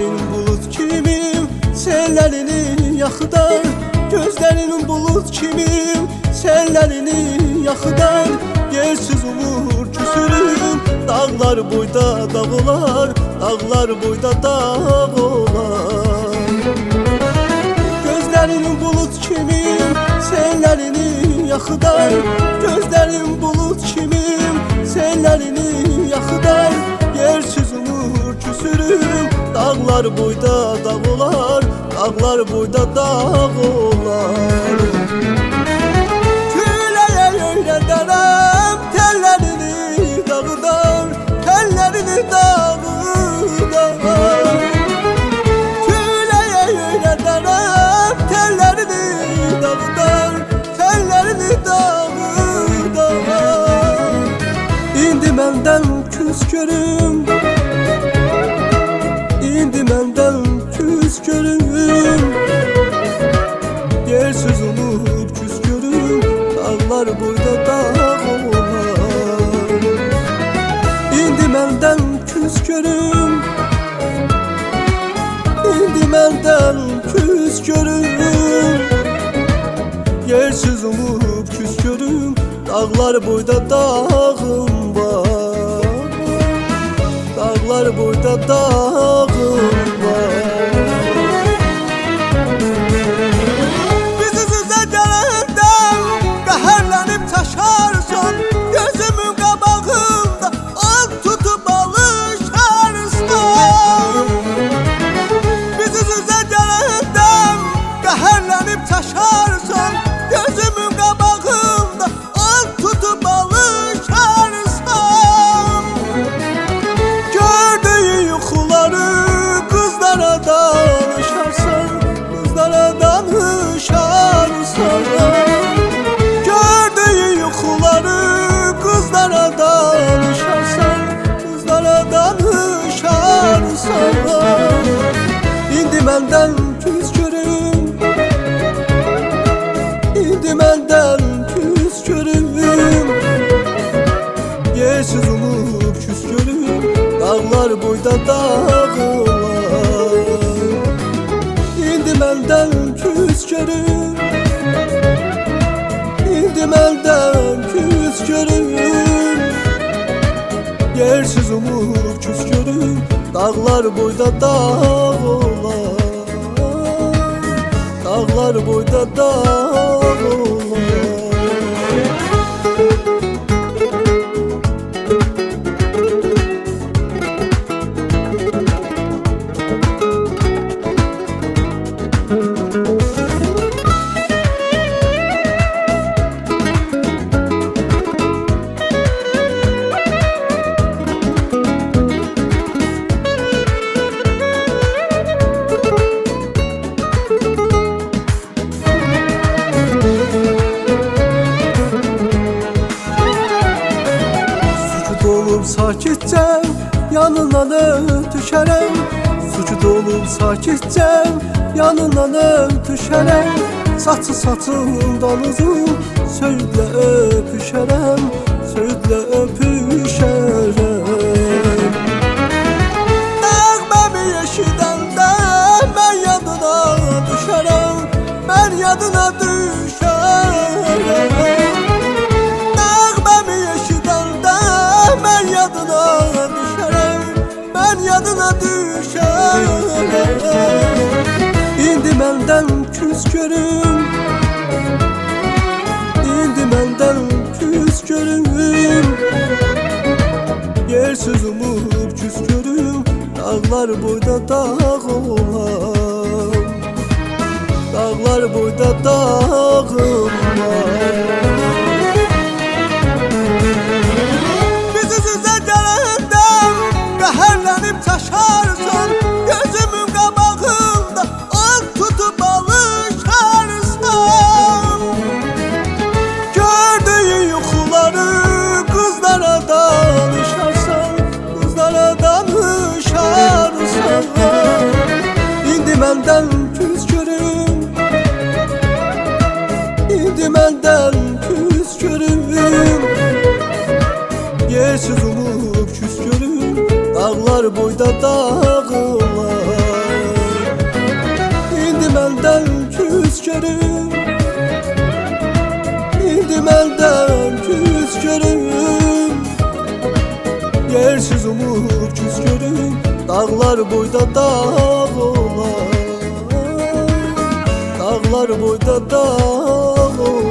Gözlerin bulut kimim, sellerini yakıdar. Gözlerin bulut kimim, sellerini yakıdar. Yersiz umur küsürüm, dağlar boyda dağ olar, dağlar boyda dağ olar. Gözlerin bulut kimim, sellerini yakıdar. Gözlerin bulut kimim, sellerini yakıdar. Yersiz umur küsürüm, dağlar boyda dağ olar, dağlar boyda dağ olar. Küleye öyrederem tellerini dağıdar, tellerini dağıdar. Küleye öyrederem tellerini dağıdar, tellerini dağıdar. İndi menden küs görüm, indi menden küs görüm. Yersiz umut küs görüm, dağlar boyda dağ olar. İndi menden küs görüm, indi menden küs görüm. Yersiz umut küs görüm, dağlar boyda dağım var, dağlar boyda dağım var. Bizi size gələndən qəhərlənib taşarsan, gözümün qabağında od tutub alışarsan. Bizi size gələndən qəhərlənib taşarsan, gözümün qabağında od tutub alışarsan. Gördüyü yuxuları qızlara danışarsan, qızlara danışarsan. Gördüyü yuxuları qızlara danışarsan, qızlara danışarsan. İndi məndən küs görüm, indi məndən küs görüm. Yersiz umut küs görüm, dağlar boyda dağ olar. İndi məndən küs görüm, indi məndən küs görüm. Yersiz umut küs görüm, dağlar boyda dağ olar, dağlar boyda dağ olar. Sakitcə yanından ötüşərəm, sucud olub sakitcə yanından ötüşərəm. Saçı saçından uzun söydlə öpüşərəm, söydlə öpüşərəm. Nəğməmi eşidəndə mən yadına düşərəm, mən yadına düşərəm. Yadına düşərəm. İndi məndən küs görüm, indi məndən küs görüm. Yersiz umut küs görüm, dağlar boyda dağ olar, dağlar boyda dağım var. Qəhərlənib taşarsan, gözümün qabağında od tutub alışarsan. Gördüyü yuxuları qızlara danışarsan, qızlara danışarsan. İndi məndən küs görüm, indi məndən küs görüm. Yersiz umut küs görüm, dağlar boyda dağ olar, körüm İndi məndən küs körüm Yersiz umut küs körüm Dağlar boyda dağ olar Dağlar boyda dağ olar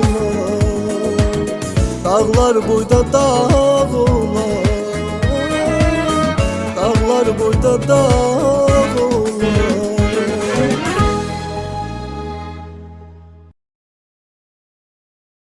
Dağlar boyda dağ olar Dağlar boyda dağ